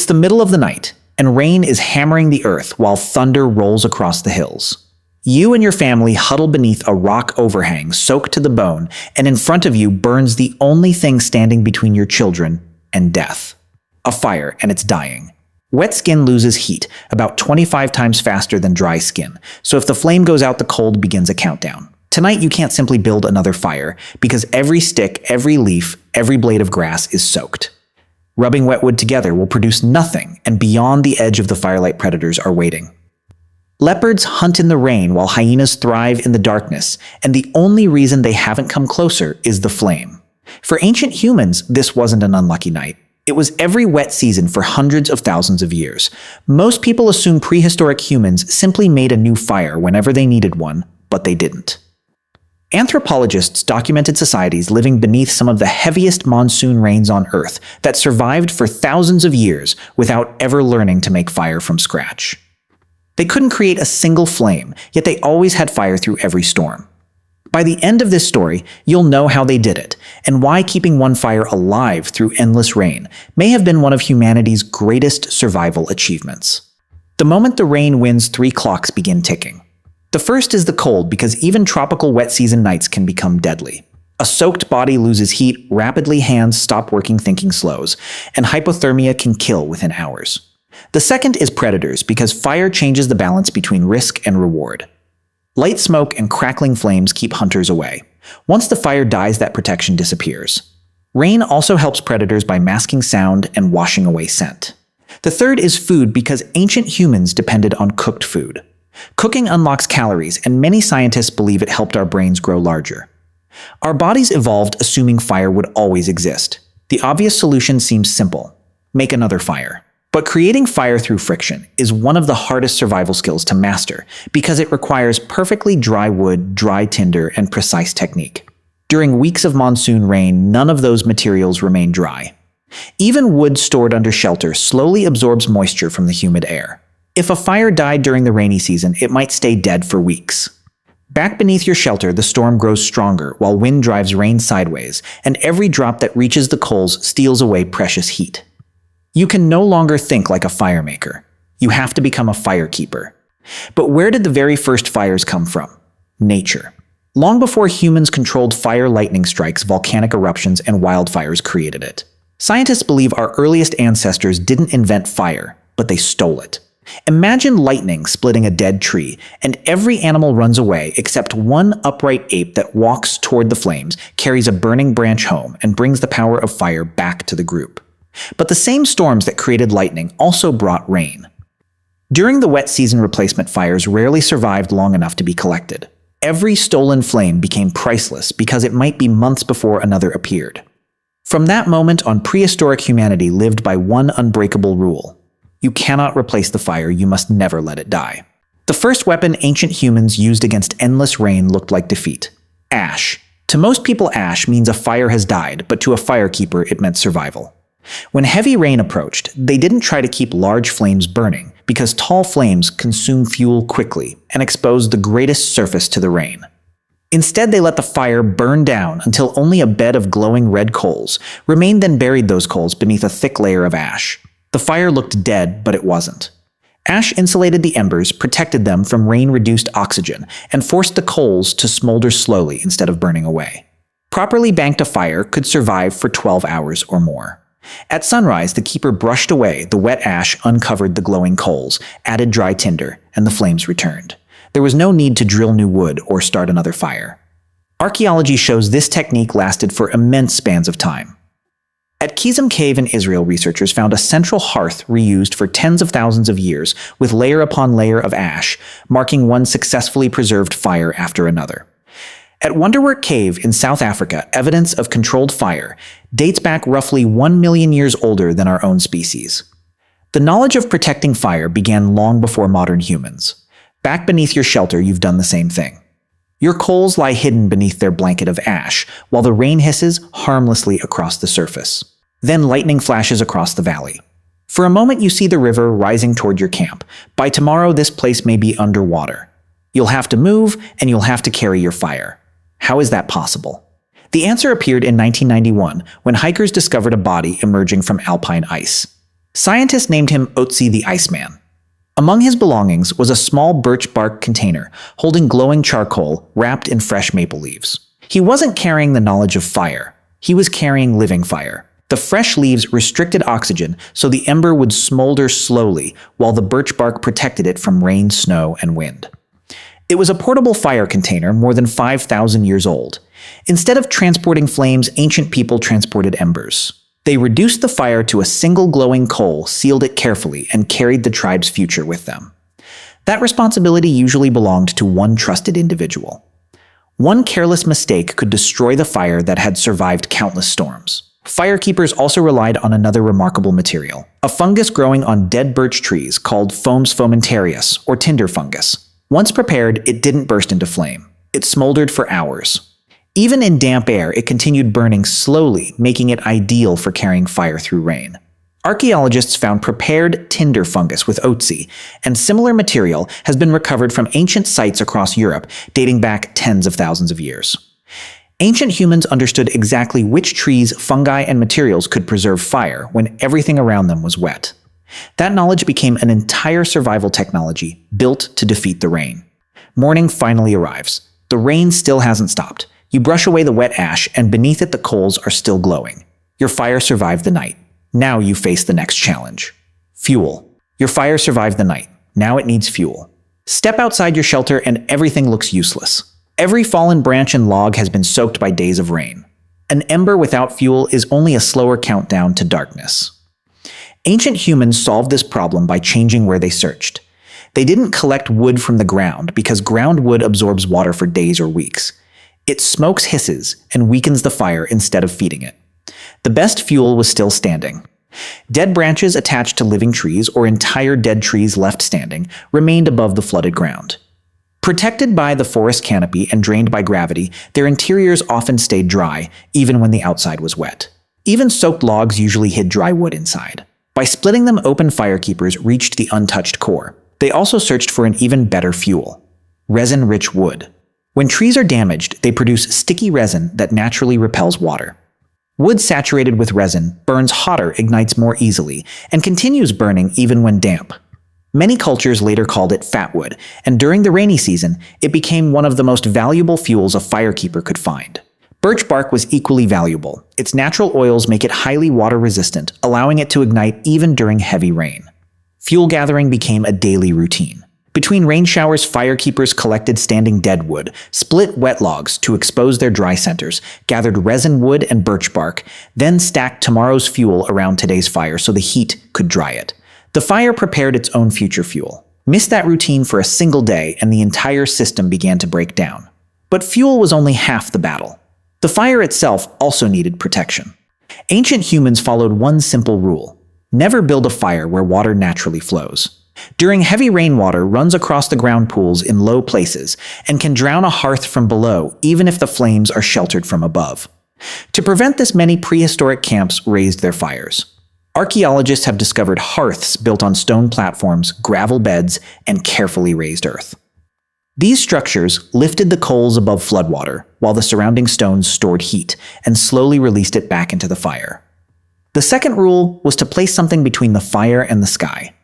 It's the middle of the night, and rain is hammering the earth while thunder rolls across the hills. You and your family huddle beneath a rock overhang soaked to the bone, and in front of you burns the only thing standing between your children and death. A fire, and it's dying. Wet skin loses heat about 25 times faster than dry skin, so if the flame goes out, the cold begins a countdown. Tonight you can't simply build another fire, because every stick, every leaf, every blade of grass is soaked. Rubbing wet wood together will produce nothing, and beyond the edge of the firelight predators are waiting. Leopards hunt in the rain while hyenas thrive in the darkness, and the only reason they haven't come closer is the flame. For ancient humans, this wasn't an unlucky night. It was every wet season for hundreds of thousands of years. Most people assume prehistoric humans simply made a new fire whenever they needed one, but they didn't. Anthropologists documented societies living beneath some of the heaviest monsoon rains on Earth that survived for thousands of years without ever learning to make fire from scratch. They couldn't create a single flame, yet they always had fire through every storm. By the end of this story, you'll know how they did it, and why keeping one fire alive through endless rain may have been one of humanity's greatest survival achievements. The moment the rain wins, 3 clocks begin ticking. The first is the cold, because even tropical wet season nights can become deadly. A soaked body loses heat rapidly, hands stop working, thinking slows, and hypothermia can kill within hours. The second is predators, because fire changes the balance between risk and reward. Light smoke and crackling flames keep hunters away. Once the fire dies, that protection disappears. Rain also helps predators by masking sound and washing away scent. The third is food, because ancient humans depended on cooked food. Cooking unlocks calories, and many scientists believe it helped our brains grow larger. Our bodies evolved assuming fire would always exist. The obvious solution seems simple: make another fire. But creating fire through friction is one of the hardest survival skills to master, because it requires perfectly dry wood, dry tinder, and precise technique. During weeks of monsoon rain, none of those materials remain dry. Even wood stored under shelter slowly absorbs moisture from the humid air. If a fire died during the rainy season, it might stay dead for weeks. Back beneath your shelter, the storm grows stronger while wind drives rain sideways, and every drop that reaches the coals steals away precious heat. You can no longer think like a fire maker. You have to become a fire keeper. But where did the very first fires come from? Nature. Long before humans controlled fire, lightning strikes, volcanic eruptions, and wildfires created it. Scientists believe our earliest ancestors didn't invent fire, but they stole it. Imagine lightning splitting a dead tree, and every animal runs away except one upright ape that walks toward the flames, carries a burning branch home, and brings the power of fire back to the group. But the same storms that created lightning also brought rain. During the wet season, replacement fires rarely survived long enough to be collected. Every stolen flame became priceless because it might be months before another appeared. From that moment on, prehistoric humanity lived by one unbreakable rule: you cannot replace the fire, you must never let it die. The first weapon ancient humans used against endless rain looked like defeat: ash. To most people, ash means a fire has died, but to a firekeeper, it meant survival. When heavy rain approached, they didn't try to keep large flames burning, because tall flames consume fuel quickly and expose the greatest surface to the rain. Instead, they let the fire burn down until only a bed of glowing red coals remained, then buried those coals beneath a thick layer of ash. The fire looked dead, but it wasn't. Ash insulated the embers, protected them from rain-reduced oxygen, and forced the coals to smolder slowly instead of burning away. Properly banked, a fire could survive for 12 hours or more. At sunrise, the keeper brushed away the wet ash, uncovered the glowing coals, added dry tinder, and the flames returned. There was no need to drill new wood or start another fire. Archaeology shows this technique lasted for immense spans of time. At Kizim Cave in Israel, researchers found a central hearth reused for tens of thousands of years, with layer upon layer of ash, marking one successfully preserved fire after another. At Wonderwork Cave in South Africa, evidence of controlled fire dates back roughly 1 million years older than our own species. The knowledge of protecting fire began long before modern humans. Back beneath your shelter, you've done the same thing. Your coals lie hidden beneath their blanket of ash, while the rain hisses harmlessly across the surface. Then lightning flashes across the valley. For a moment, you see the river rising toward your camp. By tomorrow, this place may be underwater. You'll have to move, and you'll have to carry your fire. How is that possible? The answer appeared in 1991, when hikers discovered a body emerging from alpine ice. Scientists named him Otzi the Iceman. Among his belongings was a small birch bark container holding glowing charcoal wrapped in fresh maple leaves. He wasn't carrying the knowledge of fire. He was carrying living fire. The fresh leaves restricted oxygen so the ember would smolder slowly while the birch bark protected it from rain, snow, and wind. It was a portable fire container more than 5,000 years old. Instead of transporting flames, ancient people transported embers. They reduced the fire to a single glowing coal, sealed it carefully, and carried the tribe's future with them. That responsibility usually belonged to one trusted individual. One careless mistake could destroy the fire that had survived countless storms. Firekeepers also relied on another remarkable material, a fungus growing on dead birch trees called Fomes fomentarius, or tinder fungus. Once prepared, it didn't burst into flame. It smoldered for hours. Even in damp air, it continued burning slowly, making it ideal for carrying fire through rain. Archaeologists found prepared tinder fungus with Otzi, and similar material has been recovered from ancient sites across Europe, dating back tens of thousands of years. Ancient humans understood exactly which trees, fungi, and materials could preserve fire when everything around them was wet. That knowledge became an entire survival technology built to defeat the rain. Morning finally arrives. The rain still hasn't stopped. You brush away the wet ash, and beneath it the coals are still glowing. Your fire survived the night. Now you face the next challenge. Fuel. Your fire survived the night. Now it needs fuel. Step outside your shelter and everything looks useless. Every fallen branch and log has been soaked by days of rain. An ember without fuel is only a slower countdown to darkness. Ancient humans solved this problem by changing where they searched. They didn't collect wood from the ground because ground wood absorbs water for days or weeks. It smokes, hisses, and weakens the fire instead of feeding it. The best fuel was still standing. Dead branches attached to living trees or entire dead trees left standing remained above the flooded ground. Protected by the forest canopy and drained by gravity, their interiors often stayed dry, even when the outside was wet. Even soaked logs usually hid dry wood inside. By splitting them open, firekeepers reached the untouched core. They also searched for an even better fuel: resin-rich wood. When trees are damaged, they produce sticky resin that naturally repels water. Wood saturated with resin burns hotter, ignites more easily, and continues burning even when damp. Many cultures later called it fatwood, and during the rainy season, it became one of the most valuable fuels a firekeeper could find. Birch bark was equally valuable. Its natural oils make it highly water-resistant, allowing it to ignite even during heavy rain. Fuel gathering became a daily routine. Between rain showers, firekeepers collected standing deadwood, split wet logs to expose their dry centers, gathered resin wood and birch bark, then stacked tomorrow's fuel around today's fire so the heat could dry it. The fire prepared its own future fuel. Miss that routine for a single day and the entire system began to break down. But fuel was only half the battle. The fire itself also needed protection. Ancient humans followed one simple rule: never build a fire where water naturally flows. During heavy rainwater runs across the ground pools in low places and can drown a hearth from below even if the flames are sheltered from above. To prevent this, many prehistoric camps raised their fires. Archaeologists have discovered hearths built on stone platforms, gravel beds, and carefully raised earth. These structures lifted the coals above floodwater, while the surrounding stones stored heat and slowly released it back into the fire. The second rule was to place something between the fire and the sky.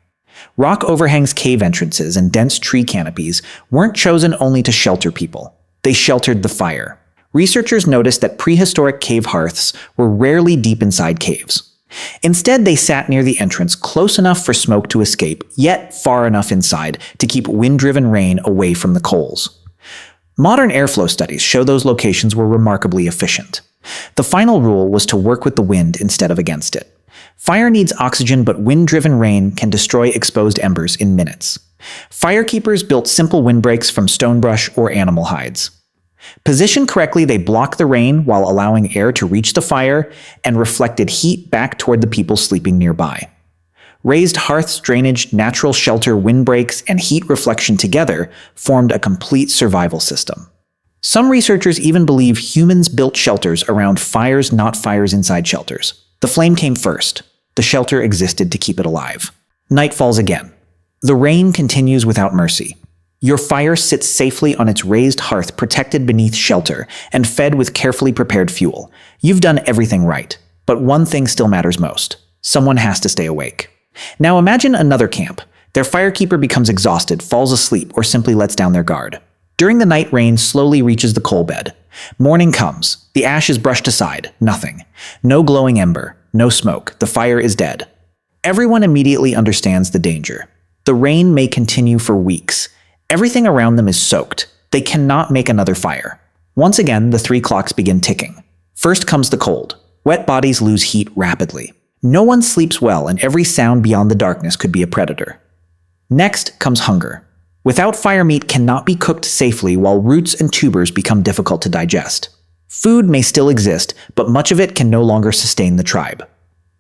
Rock overhangs, cave entrances, and dense tree canopies weren't chosen only to shelter people. They sheltered the fire. Researchers noticed that prehistoric cave hearths were rarely deep inside caves. Instead, they sat near the entrance, close enough for smoke to escape, yet far enough inside to keep wind-driven rain away from the coals. Modern airflow studies show those locations were remarkably efficient. The final rule was to work with the wind instead of against it. Fire needs oxygen, but wind-driven rain can destroy exposed embers in minutes. Firekeepers built simple windbreaks from stone brush or animal hides. Positioned correctly, they blocked the rain while allowing air to reach the fire and reflected heat back toward the people sleeping nearby. Raised hearths, drainage, natural shelter, windbreaks, and heat reflection together formed a complete survival system. Some researchers even believe humans built shelters around fires, not fires inside shelters. The flame came first. The shelter existed to keep it alive. Night falls again. The rain continues without mercy. Your fire sits safely on its raised hearth, protected beneath shelter and fed with carefully prepared fuel. You've done everything right, but one thing still matters most. Someone has to stay awake. Now imagine another camp. Their firekeeper becomes exhausted, falls asleep, or simply lets down their guard. During the night, rain slowly reaches the coal bed. Morning comes. The ash is brushed aside. Nothing. No glowing ember. No smoke. The fire is dead. Everyone immediately understands the danger. The rain may continue for weeks. Everything around them is soaked. They cannot make another fire. Once again, the 3 clocks begin ticking. First comes the cold. Wet bodies lose heat rapidly. No one sleeps well, and every sound beyond the darkness could be a predator. Next comes hunger. Without fire, meat cannot be cooked safely, while roots and tubers become difficult to digest. Food may still exist, but much of it can no longer sustain the tribe.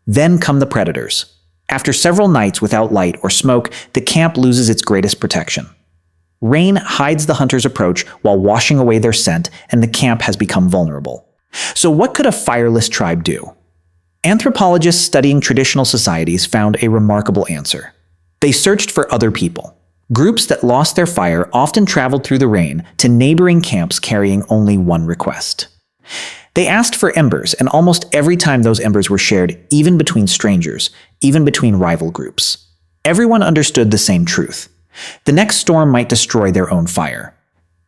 Then come the predators. After several nights without light or smoke, the camp loses its greatest protection. Rain hides the hunter's approach while washing away their scent, and the camp has become vulnerable. So what could a fireless tribe do? Anthropologists studying traditional societies found a remarkable answer. They searched for other people. Groups that lost their fire often traveled through the rain to neighboring camps carrying only one request. They asked for embers, and almost every time those embers were shared, even between strangers, even between rival groups. Everyone understood the same truth. The next storm might destroy their own fire.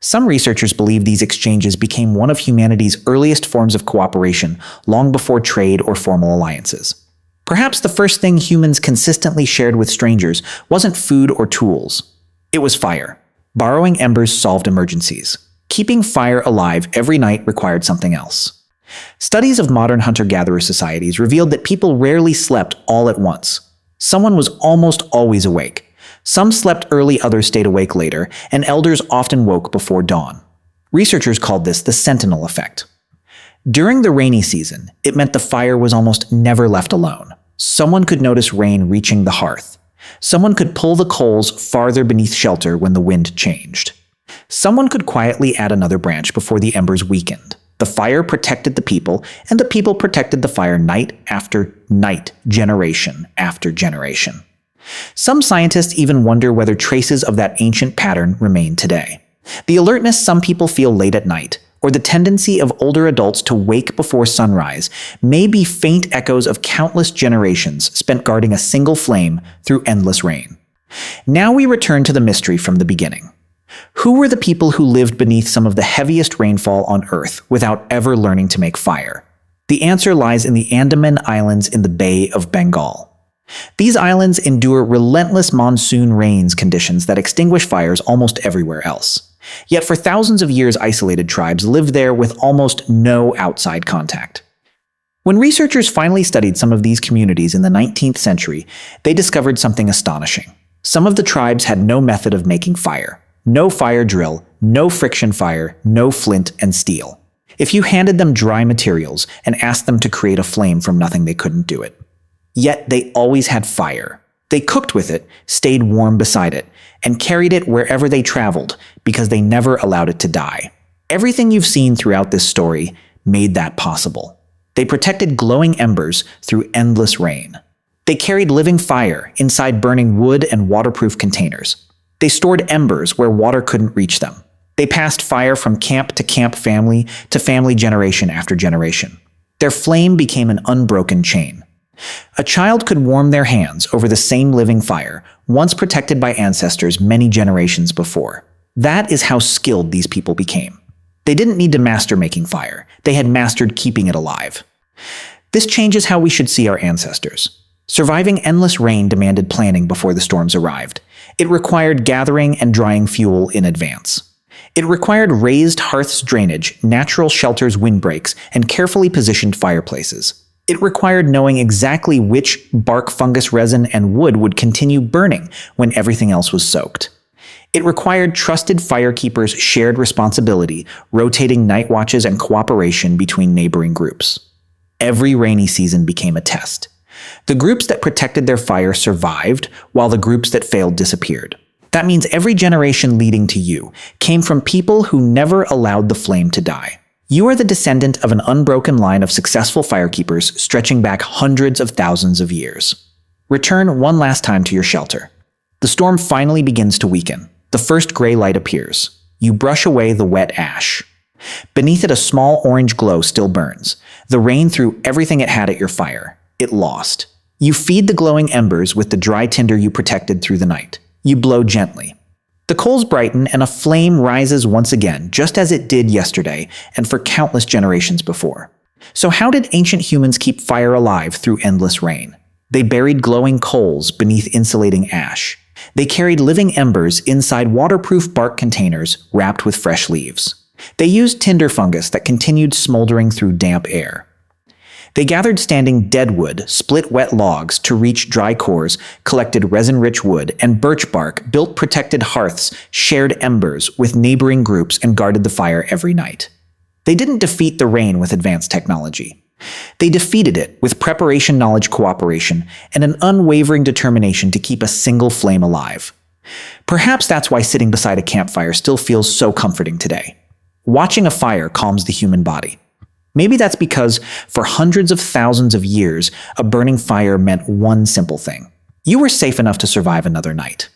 Some researchers believe these exchanges became one of humanity's earliest forms of cooperation, long before trade or formal alliances. Perhaps the first thing humans consistently shared with strangers wasn't food or tools. It was fire. Borrowing embers solved emergencies. Keeping fire alive every night required something else. Studies of modern hunter-gatherer societies revealed that people rarely slept all at once. Someone was almost always awake. Some slept early, others stayed awake later, and elders often woke before dawn. Researchers called this the sentinel effect. During the rainy season, it meant the fire was almost never left alone. Someone could notice rain reaching the hearth. Someone could pull the coals farther beneath shelter when the wind changed. Someone could quietly add another branch before the embers weakened. The fire protected the people, and the people protected the fire night after night, generation after generation. Some scientists even wonder whether traces of that ancient pattern remain today. The alertness some people feel late at night, or the tendency of older adults to wake before sunrise, may be faint echoes of countless generations spent guarding a single flame through endless rain. Now we return to the mystery from the beginning. Who were the people who lived beneath some of the heaviest rainfall on Earth without ever learning to make fire? The answer lies in the Andaman Islands in the Bay of Bengal. These islands endure relentless monsoon rains conditions that extinguish fires almost everywhere else. Yet for thousands of years, isolated tribes lived there with almost no outside contact. When researchers finally studied some of these communities in the 19th century, they discovered something astonishing. Some of the tribes had no method of making fire. No fire drill, no friction fire, no flint and steel. If you handed them dry materials and asked them to create a flame from nothing, they couldn't do it. Yet they always had fire. They cooked with it, stayed warm beside it, and carried it wherever they traveled because they never allowed it to die. Everything you've seen throughout this story made that possible. They protected glowing embers through endless rain. They carried living fire inside burning wood and waterproof containers. They stored embers where water couldn't reach them. They passed fire from camp to camp, family to family, generation after generation. Their flame became an unbroken chain. A child could warm their hands over the same living fire, once protected by ancestors many generations before. That is how skilled these people became. They didn't need to master making fire. They had mastered keeping it alive. This changes how we should see our ancestors. Surviving endless rain demanded planning before the storms arrived. It required gathering and drying fuel in advance. It required raised hearths, drainage, natural shelters, windbreaks, and carefully positioned fireplaces. It required knowing exactly which bark, fungus, resin, and wood would continue burning when everything else was soaked. It required trusted firekeepers, shared responsibility, rotating night watches, and cooperation between neighboring groups. Every rainy season became a test. The groups that protected their fire survived, while the groups that failed disappeared. That means every generation leading to you came from people who never allowed the flame to die. You are the descendant of an unbroken line of successful firekeepers stretching back hundreds of thousands of years. Return one last time to your shelter. The storm finally begins to weaken. The first gray light appears. You brush away the wet ash. Beneath it, a small orange glow still burns. The rain threw everything it had at your fire. It lost. You feed the glowing embers with the dry tinder you protected through the night. You blow gently. The coals brighten and a flame rises once again, just as it did yesterday and for countless generations before. So how did ancient humans keep fire alive through endless rain? They buried glowing coals beneath insulating ash. They carried living embers inside waterproof bark containers wrapped with fresh leaves. They used tinder fungus that continued smoldering through damp air. They gathered standing deadwood, split wet logs to reach dry cores, collected resin-rich wood, and birch bark, built protected hearths, shared embers with neighboring groups, and guarded the fire every night. They didn't defeat the rain with advanced technology. They defeated it with preparation, knowledge, cooperation, and an unwavering determination to keep a single flame alive. Perhaps that's why sitting beside a campfire still feels so comforting today. Watching a fire calms the human body. Maybe that's because for hundreds of thousands of years, a burning fire meant one simple thing. You were safe enough to survive another night.